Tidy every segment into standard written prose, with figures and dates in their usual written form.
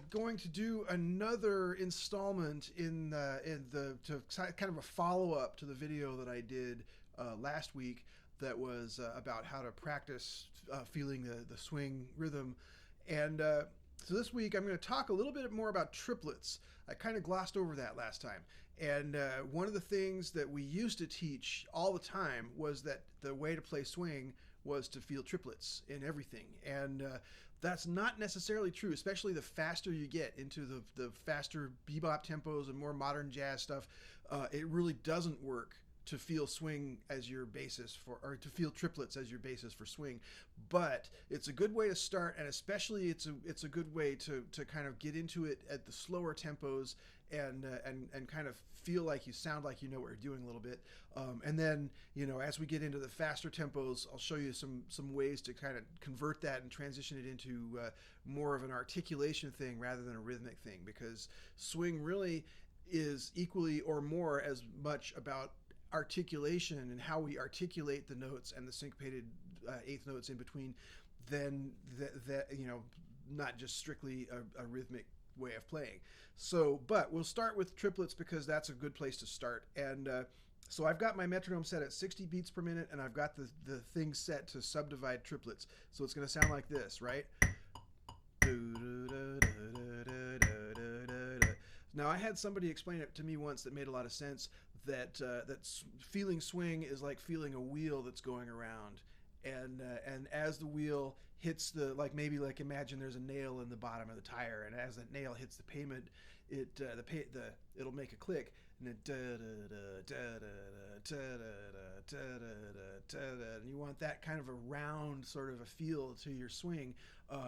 going to do another installment in kind of a follow up to the video that I did last week that was about how to practice feeling the swing rhythm. And so this week I'm going to talk a little bit more about triplets. I kind of glossed over that last time. And one of the things that we used to teach all the time was that the way to play swing was to feel triplets in everything. And that's not necessarily true, especially the faster you get into the faster bebop tempos and more modern jazz stuff. It really doesn't work to feel swing as your basis for, or to feel triplets as your basis for swing. But it's a good way to start, and especially it's a good way to kind of get into it at the slower tempos and kind of feel like you sound like you know what you're doing a little bit. And then, as we get into the faster tempos, I'll show you some ways to kind of convert that and transition it into more of an articulation thing rather than a rhythmic thing, because swing really is equally or more as much about articulation and how we articulate the notes and the syncopated eighth notes in between than that not just strictly a rhythmic way of playing. So, but we'll start with triplets because that's a good place to start. And so I've got my metronome set at 60 beats per minute, and I've got the thing set to subdivide triplets. So it's going to sound like this, right? Now, I had somebody explain it to me once that made a lot of sense, that feeling swing is like feeling a wheel that's going around. And as the wheel hits imagine there's a nail in the bottom of the tire, and as that nail hits the pavement, it'll make a click, and and you want that kind of a round sort of a feel to your swing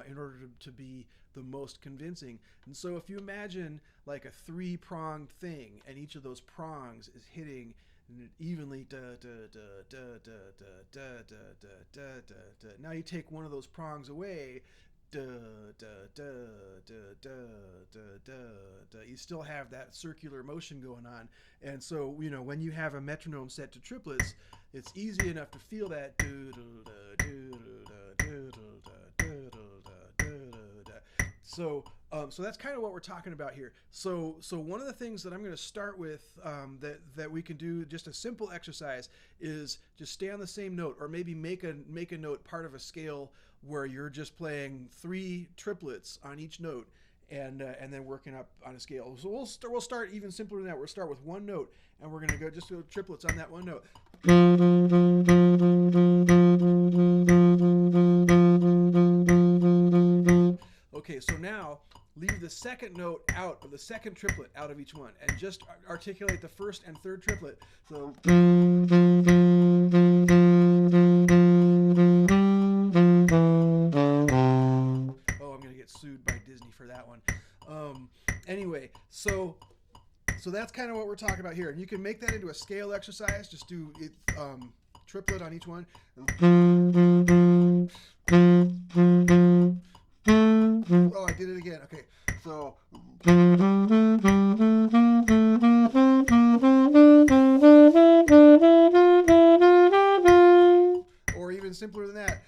in order to be the most convincing. And so if you imagine like a three-pronged thing, and each of those prongs is hitting evenly, now you take one of those prongs away, you still have that circular motion going on. And so when you have a metronome set to triplets, it's easy enough to feel that. So that's kind of what we're talking about here. So one of the things that I'm going to start with that we can do, just a simple exercise, is just stay on the same note, or maybe make a note part of a scale where you're just playing 3 triplets on each note, and then working up on a scale. So we'll start even simpler than that. We'll start with one note, and we're going to go triplets on that one note. Okay, so now leave the second note out of the second triplet out of each one, and just articulate the first and third triplet. So I'm gonna get sued by Disney for that one. Anyway, so that's kind of what we're talking about here, and you can make that into a scale exercise. Just do it, triplet on each one. Oh, I did it again. Okay, so or even simpler than that.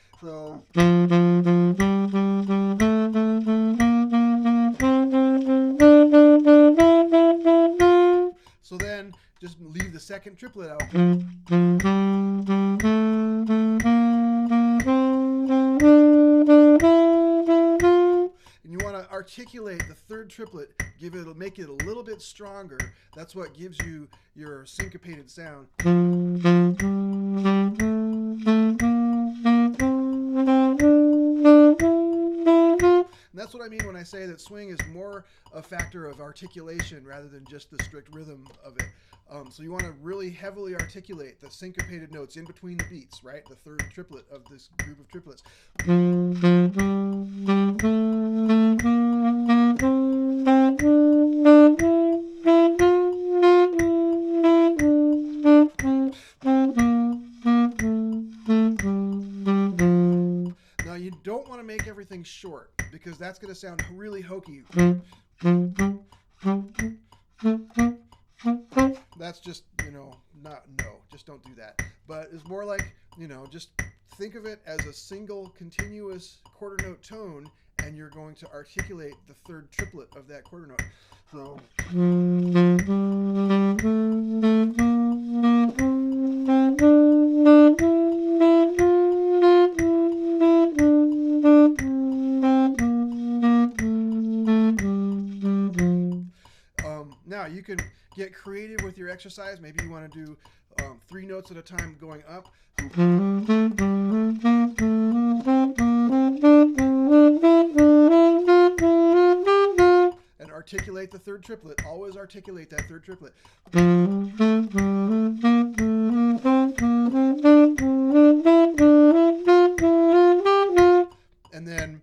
So then just leave the second triplet out. Articulate the third triplet, make it a little bit stronger. That's what gives you your syncopated sound. And that's what I mean when I say that swing is more a factor of articulation rather than just the strict rhythm of it. So you want to really heavily articulate the syncopated notes in between the beats, right? The third triplet of this group of triplets. Now you don't want to make everything short, because that's going to sound really hokey. That's just, just don't do that. But it's more like, just think of it as a single continuous quarter note tone, and you're going to articulate the third triplet of that quarter note. So. Now you can get creative with your exercise. Maybe you want to do 3 notes at a time going up. And articulate the third triplet. Always articulate that third triplet. And then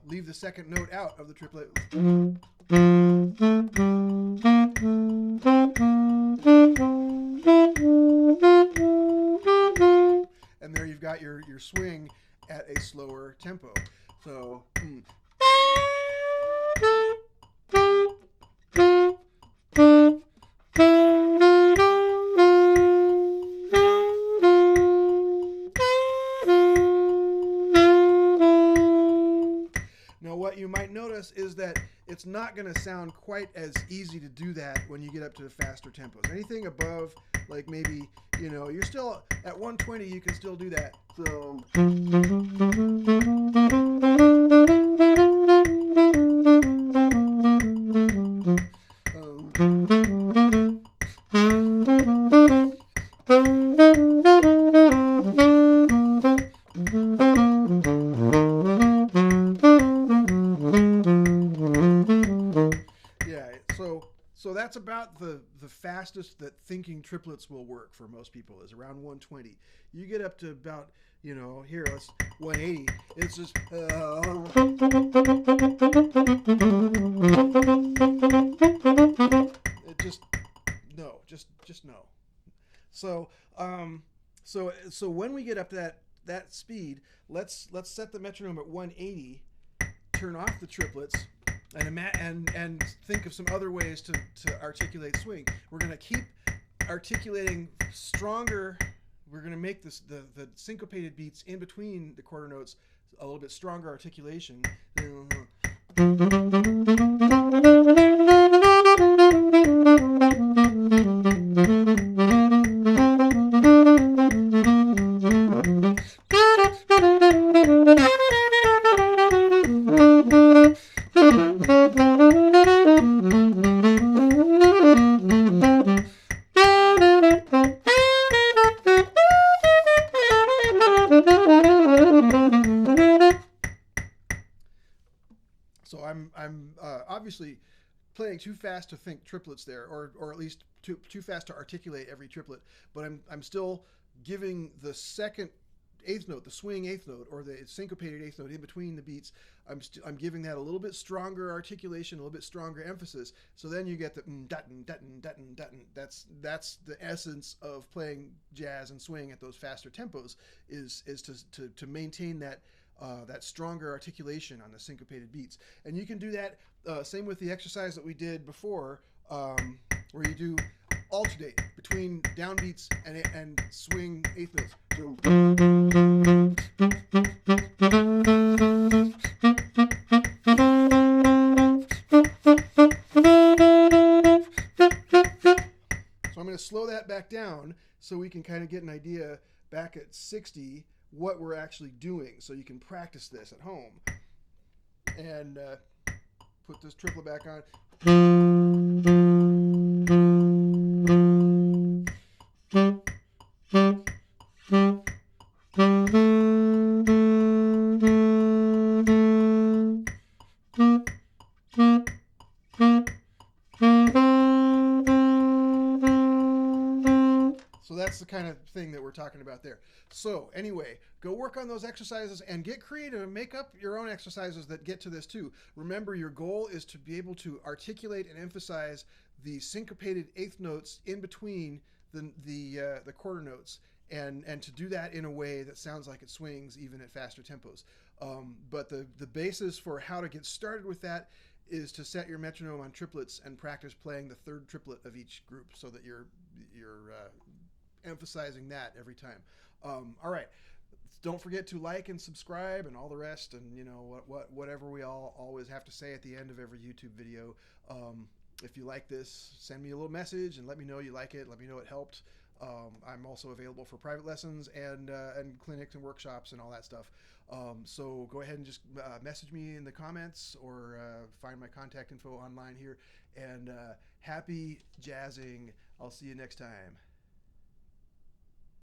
leave the second note out of the triplet. And there you've got your swing at a slower tempo. So. Now what you might notice is that it's not going to sound quite as easy to do that when you get up to the faster tempos. Anything above, like maybe, you're still at 120, you can still do that. So. So that's about the fastest that thinking triplets will work for most people is around 120. You get up to about, here, let's 180. It's just it just no. So so when we get up to that speed, let's set the metronome at 180, turn off the triplets. And think of some other ways to articulate swing. We're going to keep articulating stronger. We're going to make the syncopated beats in between the quarter notes a little bit stronger articulation. So I'm obviously playing too fast to think triplets there, or at least too fast to articulate every triplet. But I'm still giving the second eighth note, the swing eighth note, or the syncopated eighth note in between the beats. I'm giving that a little bit stronger articulation, a little bit stronger emphasis. So then you get the dutton dutton dutton dutton. That's the essence of playing jazz and swing at those faster tempos is to maintain that. That stronger articulation on the syncopated beats. And you can do that same with the exercise that we did before, where you do alternate between downbeats and swing eighth notes. So I'm going to slow that back down so we can kind of get an idea back at 60 what we're actually doing, so you can practice this at home. And put this triplet back on. So that's the kind of thing that we're talking about there. So anyway, go work on those exercises and get creative and make up your own exercises that get to this too. Remember, your goal is to be able to articulate and emphasize the syncopated eighth notes in between the quarter notes, and to do that in a way that sounds like it swings even at faster tempos. But the basis for how to get started with that is to set your metronome on triplets and practice playing the third triplet of each group, so that you're emphasizing that every time. All right. Don't forget to like and subscribe and all the rest, and whatever we all always have to say at the end of every YouTube video. If you like this, send me a little message and let me know you like it. Let me know it helped. I'm also available for private lessons and clinics and workshops and all that stuff. So go ahead and just message me in the comments or find my contact info online here. And happy jazzing. I'll see you next time.